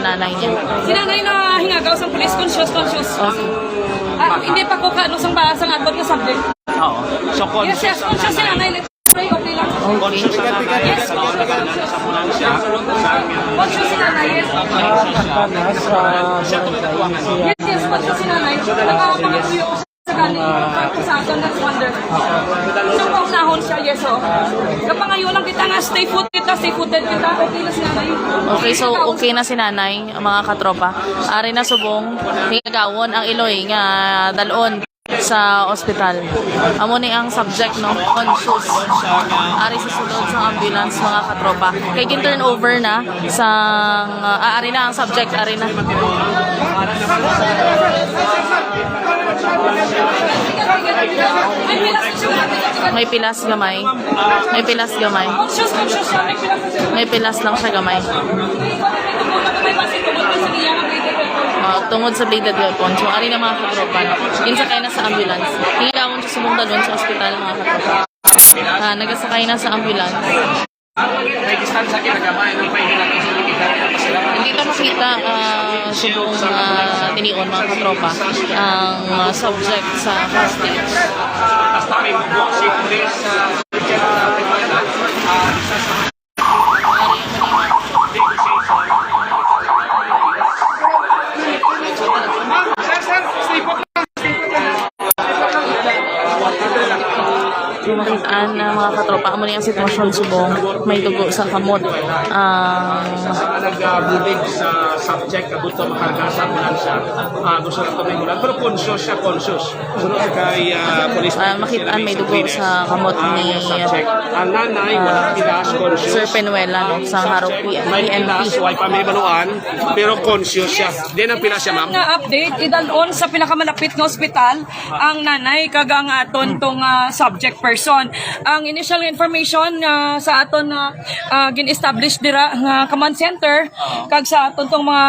nanay niya. Si nanay na hingagaw sa police, conscious. Hindi pa ko kaano sang atod nga subject. Oo. So, Yes, conscious si nanay. Let's pray, okay lang. Conscious na nanay. Yes, Sa ambulansya. conscious si nanay, yes. Yes, conscious si nanay. Nakapagpuyo ko sa galing sa aton na wonder. So, paunahon siya, yes, oh. Kapag ngayon lang kita nga, stay footed kita, okay na si nanay. Okay, so okay na si nanay, mga katropa. Ari na subong, hingagawon ang Iloy nga dalon sa ospital. Amo ni ang subject, no? Conscious. Ari sa sulod sa ambulance, mga katropa. Kay turn over na sa ari na ang subject, ari na. May pilas gamay. May pilas gamay. Conscious siya, May pilas lang siya gamay. Tungod sa bladed weapon. So, ari na mga katropa. Ginsakay na sa ambulance. Hingawon siya sumong dalon sa ospital, mga katropa. Nagasakay na sa ambulance. May distansya kinagamay ng pahinga natin sa likitan. Hindi ito makita subong tinion, mga katropa, ang subject sa first stage. Basta may bubuak si police. Makitaan na mga katropa, amo na yung sitwasyon subong, may dugo sa kamot. Nag-bulig sa subject na gusto makarga sa ambulansya. Gusto na tumingulan. Pero conscious siya, conscious. Sunod kay police. Makitaan may dugo sa kamot ni subject. Ang nanay, walang pilas, conscious. Sir Penuela, no, sa harap May pilas, way pa may banuan, pero conscious siya. Di ang pilas siya, ma'am. Nga update, idalon sa pinakamalapit na ospital ang nanay kagang aton tong subject person. Ang initial information sa aton na gin-establish dira nga command center kag sa aton tong mga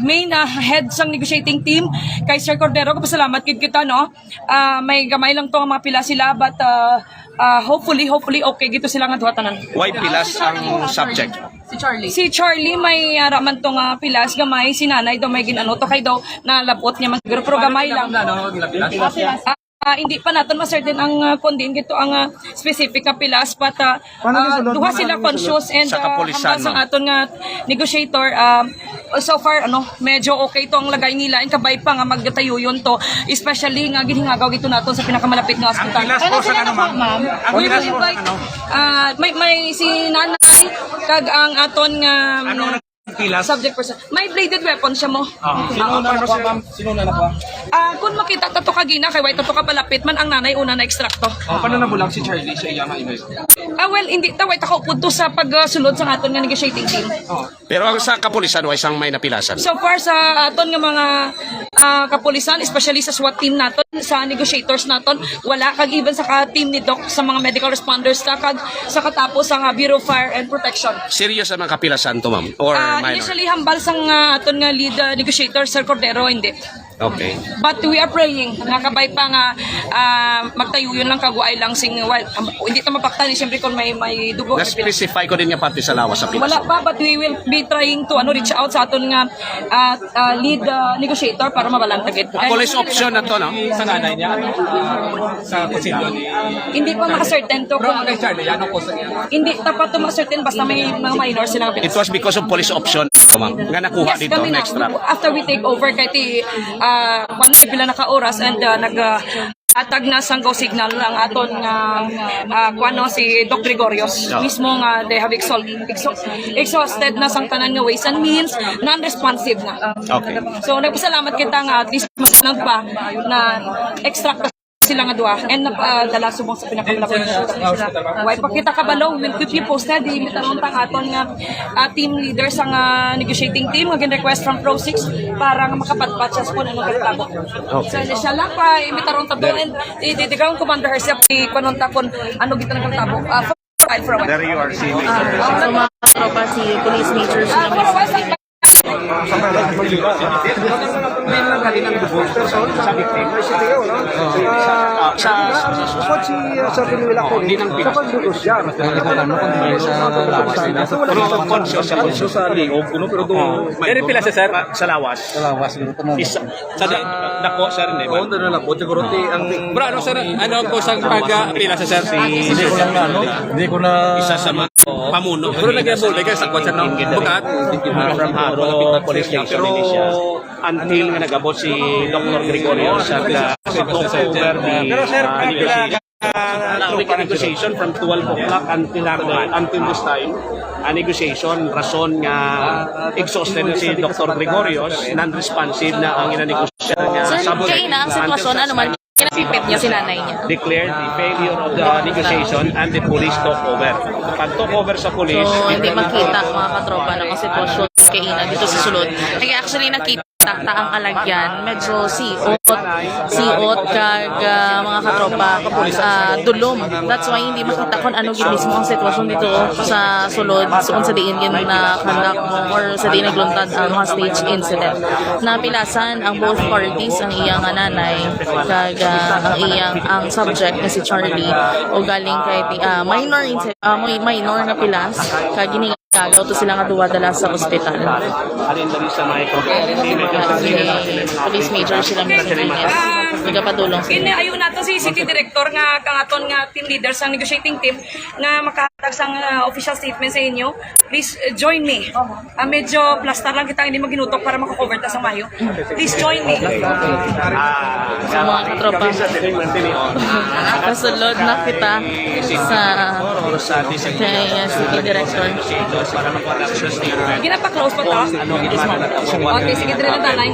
main head sang negotiating team kay Sir Cordero, pasalamat gid kita, no. May gamay lang to mga pila sila, but hopefully okay gito sila nga duha tanan. Why pilas ang subject? Si Charlie may raman tong pilas gamay, si nanay daw may ginano to kay daw nalabot niya man pero gamay lang. Hindi pa natin ma-certain ang kundin gito ang specific na pilas, but duha sila conscious and sa kapulisan, hanggang sa aton nga negotiator so far medyo okay to ang lagay nila and kabay pa nga magdatayo yun to, especially nga ginhingagaw gito naton sa pinakamalapit nga hospital. Ano sila na, ma'am? We will invite may si nanay kag ang aton nga Pilas? subject person. May bladed weapon siya mo. Sino na nakuha, ma'am? Sino na nakuha? Kung makita tato kagina kay white tato ka palapit man ang nanay una na extracto. Paano nabulang si Charlie sa iya maimay? Well, hindi ta white ako pud to sa pagsulod sa aton nga negotiating team. Pero ang sa kapulisan, way isang may napilasan. So far sa aton nga mga kapulisan, especially sa SWAT team naton, sa negotiators naton, wala kag even sa ka-team ni Doc sa mga medical responders na kag sa katapos ang Bureau of Fire and Protection. Serious ang mga kapilasan to, ma'am? Or minor? Initially hambal sang aton nga lead negotiator Sir Cordero, hindi. Okay. But we are praying nakabay pa nga magtayo yun lang kaguay lang sing hindi ta mapaktan siyempre kung may dugo. Na-specify ko din nga parte sa lawas sa pilas. Wala pa, but we will be trying to reach out sa aton nga lead negotiator para mabalantagit. Police option na to, no? Sa nanay niya, sa kusilyo ni... Hindi pa makacertain to. Pero kay Charlie, ano po sa niya? Hindi tapat to makacertain basta may mga minor silang It was because of police option, ma'am, nga nakuha dito, kami na. extra. After we take over kay kung pila naka-oras and atag na sang go signal ang aton nga si Doc Gregorios mismo nga they have exhausted na sang tanan nga ways and means, non-responsive na. Okay. So nagpasalamat kita nga at least lang pa na extract sila nga duha and dala subong sa pinakamalapit na hospital. Why pakita kabalo, will keep you posted. Imitaron tang aton nga team leader sa negotiating team nga gin-request from Pro 6 para nga makapadpat siya sa kung anong katabo. So initial lang pa imitaron ta doon and the ground commander herself ikononta kon ano gitan nga katabo. For a while. There you are seeing. So mga katropa, si Police Major Sina sa victim. Sa Pinuwila ko rin, sa pagbutos yan. Pero conscious siya, conscious sa liog, pero doon. Pero pila siya, sir? Sa lawas. Isa. Sa dako, sir, di ba? Bro, ano sir? Ano po sa pag-pila siya, sir? Hindi ko na Isa sa mga pamuno. Pero nag-bulay kayo sa kotse ng bukat. From Haro Police Station ini siya. Until nga nag-abot si Dr. Gregorio sa took over the negotiation from 12 o'clock until this time. Negotiation, rason nga exhausted na si Dr. Gregorio, non-responsive na ang inanegosyo niya. Sir, kaya na ang sitwasyon, ano man, kinakipit niya si nanay niya. Declared the failure of the negotiation and the police took over. Pag took over sa police, So, hindi makita mga katropa ng sitwasyon kay Ina dito sa sulod. Kaya actually nakita ang alagyan, medyo siot kag mga katropa, dulom. That's why hindi makita kung ano gid mismo ang sitwasyon dito sa sulod, kung sa diin yun na conduct mo or sa diin nagluntad ang hostage incident. Napilasan ang both parties, ang iyang nanay kag ang subject na si Charlie o galing kay minor na pilas kag ginigagaw to sila nga duwa dala sa ospital. alin dali sa may Police Major sila Ines. Nagapadulong sila. Ayo nato si City Director nga kangaton nga team leader sa negotiating team nga makahatag sang official statement sa inyo. Please join me. Medyo plaster lang kita hindi maginutok para makakover ta sa mayo. Please join me. Sa mga katropa. Kasulod na kita sa kay City Director. Ginapa-close pa to? Okay, sige, dire lang tanay.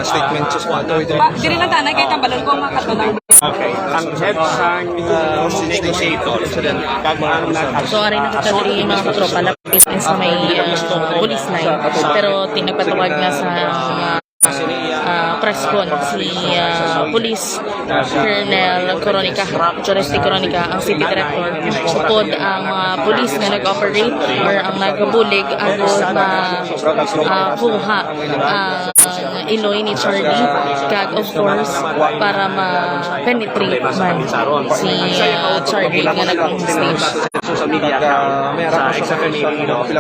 Statement just one. Dire lang tanay, kaya tambalan ko ang mga katulang. Okay. Ang head sang negotiator, kag ang So, aray na kita diri yung mga katropa lapis sa may police line. Pero tinagpatawag na sa press con si Police Colonel Coronica, Joresti Coronica, ang City Director. Upod ang mga police na nag-operate or ang nagbulig agos na kuha ang Iloy ni Charlie kag of course para ma-penetrate man si Charlie nga nag-stage. social media account sa family,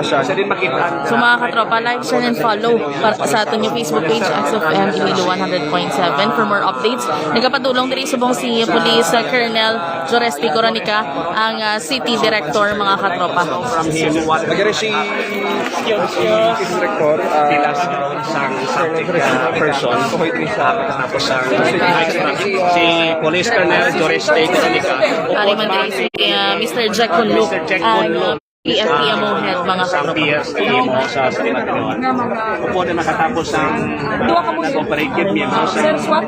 sa din makita. So mga katropa, like, share, and follow sa ating yung Facebook page, XFM Iloilo 100.7 for more updates. Nagkapadulong diri subong si Police Colonel Joresti Coronica, ang City Director, mga katropa. From him, what si Director, person, tapos si Police Colonel Joresti Coronica. Ari man diri si Mr. Jack Kunluk, ang PFTMO head, mga katropa. PFTMO sa Pilipinas. Upo na nakatapos ang nag-operative miyembro sa SWAT.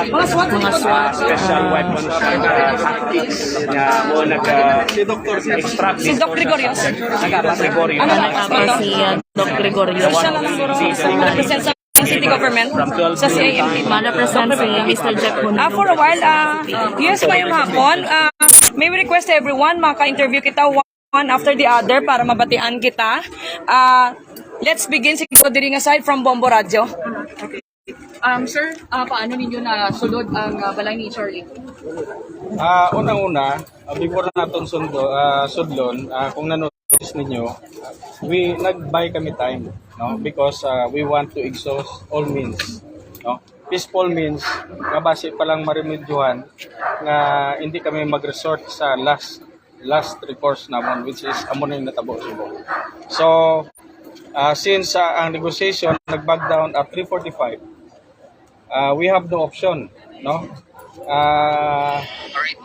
Mga SWAT. Special Weapons Tactics na mo nag-extract Si Doc Gregorio. Gregorio. Ano lang, Tapos si Doc Gregorio. siya lang siguro represent sa city government sa CIMT. Mana-present si Mr. Jack Kunluk. For a while, yes, ngayong hapon, may we request everyone, maka-interview kita one after the other para mabatian kita. Let's begin siguro diri nga side from Bombo Radio. Sir, paano ninyo na sulod ang balay ni Charlie? Unang-una, before natin sudlon, kung nanotice ninyo, nag-buy kami time, no? Because we want to exhaust all means, no? Peaceful means, nabase pa lang maremedyohan nga hindi kami mag-resort sa last recourse naman, which is amo na yung natabo subong. So, since ang negotiation nag-back down at 3:45, we have no option, no?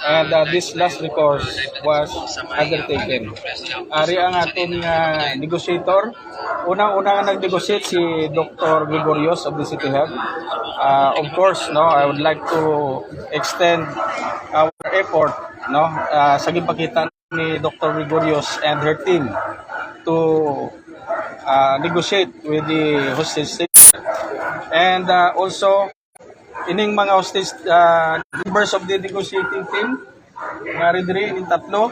And this last recourse was undertaken. Ari ang ating negotiator. Unang-una nga nag-negotiate si Dr. Gregorios of the City Health. Of course, no, I would like to extend our effort, no, sa gipakita ni Dr. Gregorios and her team to negotiate with the hostage state. And also, ining mga hostage members of the negotiating team, nga rin in tatlo,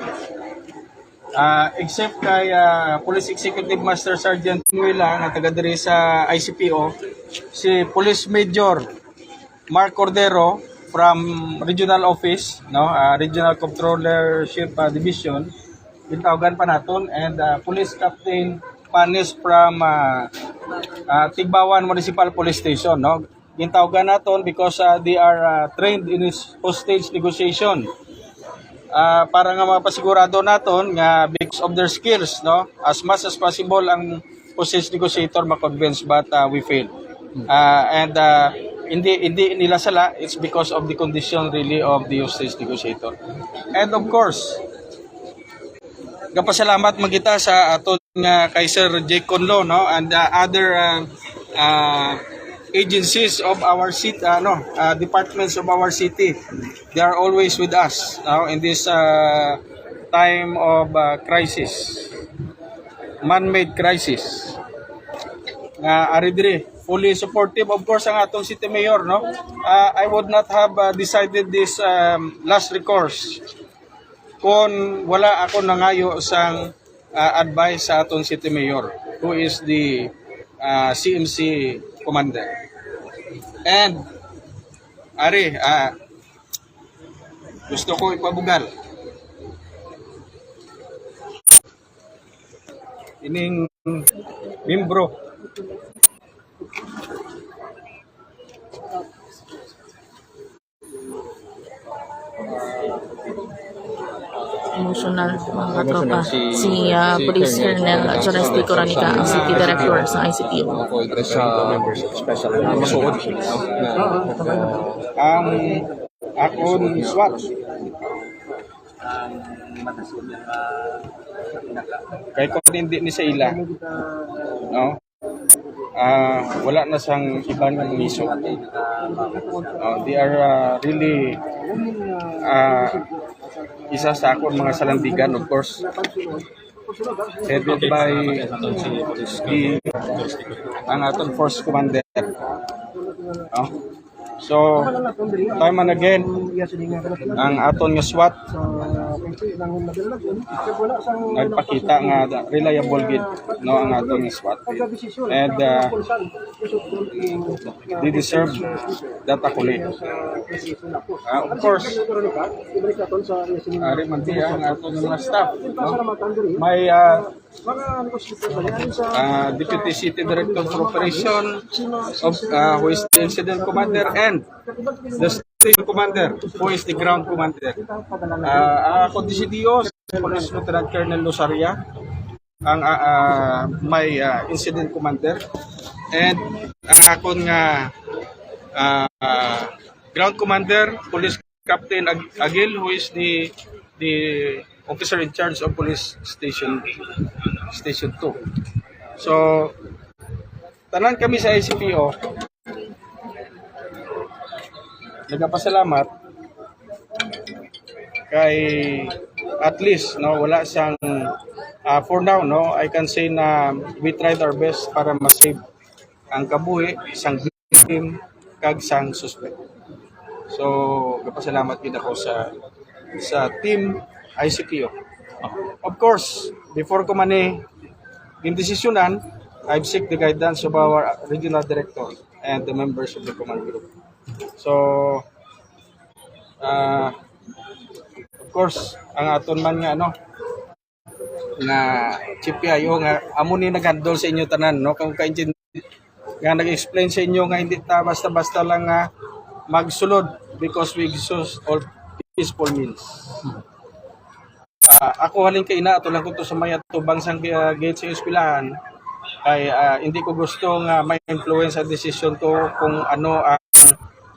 Except kay Police Executive Master Sergeant Nuela nga taga diri sa ICPO, si Police Major Mark Cordero from Regional Office, no, Regional Controllership Division, gitawagan pa naton, and Police Captain Panis from Tigbawan Municipal Police Station, no. Gitawagan naton because they are trained in hostage negotiation. Para nga mapasigurado naton nga because of their skills, no, as much as possible ang hostage negotiator ma-convince, but we fail. And hindi nila sala, it's because of the condition really of the hostage negotiator. And of course, gapasalamat magita sa aton nga kay Sir Jake Conlo, no, and other agencies of our city, departments of our city. They are always with us now in this time of crisis, man-made crisis. Ari diri fully supportive, of course, ang atong city mayor, no. I would not have decided this last recourse kung wala ako nangayo sang advice sa atong city mayor, who is the CMC commander. And ari, gusto ko ipabugal ining membro Emotional mga katropa. Si Police Colonel Choresti Coranica, ang City Director sa ICPO. ang akon SWAT. Kay kung hindi ni sa ila, no, wala na sang ibang miso. They are really isa sa akon mga salandigan, of course, headed by ang aton force commander. So, time and again, ang aton nga SWAT nagpakita nga reliable gid, no, ang aton nga SWAT, and they deserve that accolade. Of course, ari man di ang aton nga staff, no? May Deputy City Director for Operation of who is the Incident Commander, and the Station Commander, who is the Ground Commander. Ako di si Dios, Police Lieutenant Colonel Losaria, ang may Incident Commander, and ako nga Ground Commander, Police Captain Agil, who is the officer in charge of Police Station 2. So, tanan kami sa ICPO, nagpasalamat kay at least, no, wala sang for now, no, I can say na we tried our best para ma-save ang kabuhi sang victim kag sang suspect. So, nagpasalamat gid ako sa team ICPO. Of course, before ko man indesisyonan, I've seek the guidance of our regional director and the members of the command group. So, of course, ang aton man nga, no, na Chief PIO nga amo ni nag-handle sa inyo tanan, no, kung kaintin nga nag-explain sa inyo nga hindi ta basta-basta lang nga magsulod because we exhaust all peaceful means. Ako halin kay ina ato lang ko to sa may atubang sang gate sa eskwelahan, ay hindi ko gusto nga may influence sa decision ko kung ano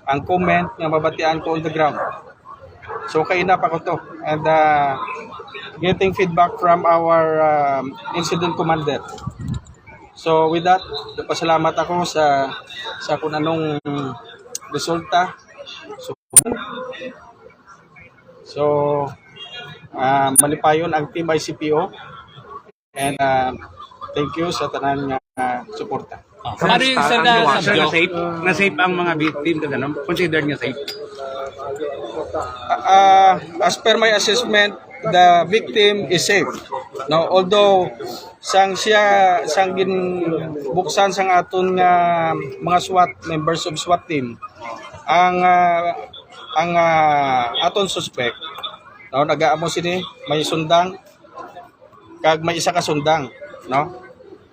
ang comment nga mabatian ko on the ground. So kay ina pa ko to, and getting feedback from our incident commander. So with that, pasalamat ako sa kung anong resulta. So malipayon ang team ICPO, and thank you sa tanan nga suporta. Ano yung sa safe? Na-safe ang mga victim, ganun? Consider niya safe? As per my assessment, the victim is safe. No, although sang ginbuksan sang aton nga mga SWAT members of SWAT team ang aton suspect, no, nagaamo sini may sundang kag may isa ka sundang, no.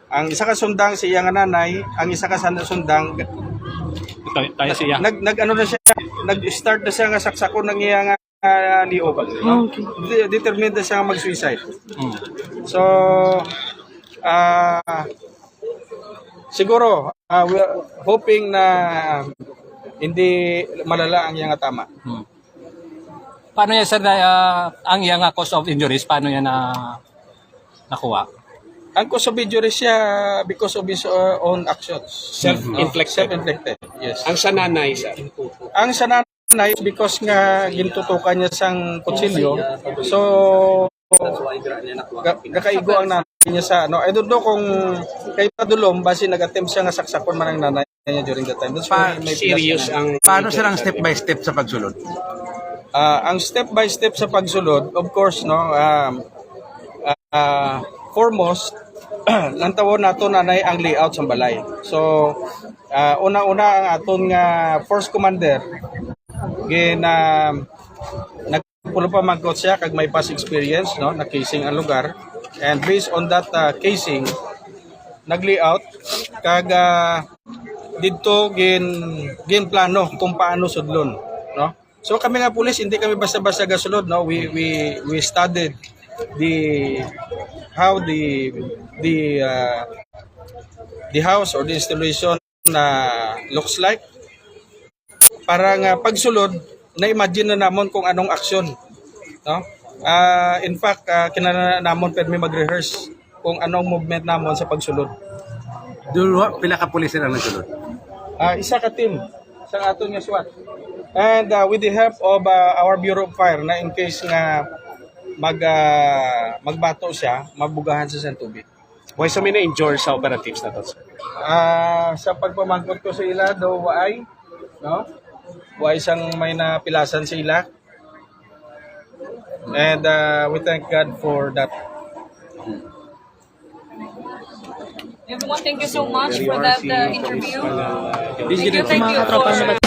Ang isa ka sundang si iyang nanay, ang isa ka sundang Tayo siya. ano na siya, nag-start na siya nga saksakon ng iyang liog. No? Determined na siya mag-suicide. So, siguro, we're hoping na hindi malala ang iyang tama. Paano yan sir, ang iyang cause of injuries, paano yan nakuha? Ang cause of injury siya because of his own actions. Self-inflicted. Yes. Ang sa nanay, sir. Ang sa nanay, because nga gintutukan niya sang kutsilyo, so nakaigo ang nanay niya sa ano. I don't know kung kay Padulom, basi nag-attempt siya nga saksakon man ang nanay niya during that time. That's why may Serious ang... Paano sir ang step by step sa pagsulod? ang step by step sa pagsulod, of course, no, foremost, nantawon nato nanay ang layout sa balay. So, una-una ang aton nga force commander nagpulo pa magkot siya kag may past experience, no, na casing ang lugar, and based on that casing nag-layout kag didto gin plano kung paano sudlon, no. So kami nga pulis, hindi kami basta-basta gasulod, no. We studied how the house or the installation looks like, para nga pagsulod na-imagine na namon kung anong aksyon, no. In fact, kinahanglan namon permi mag-rehearse kung anong movement namon sa pagsulod. Dulo, pila ka pulis ang nagsulod? Isa ka team sa aton nga SWAT, and with the help of our Bureau of Fire, na in case nga magbato siya, mabugahan sa tubig. Why so many injured sa operatives na to, sir? Sa pagpamangkot ko sa ila, daw waay, no? Waay sang may napilasan sa ila. And we thank God for that. Everyone, thank you so much for that interview. Mga katropa,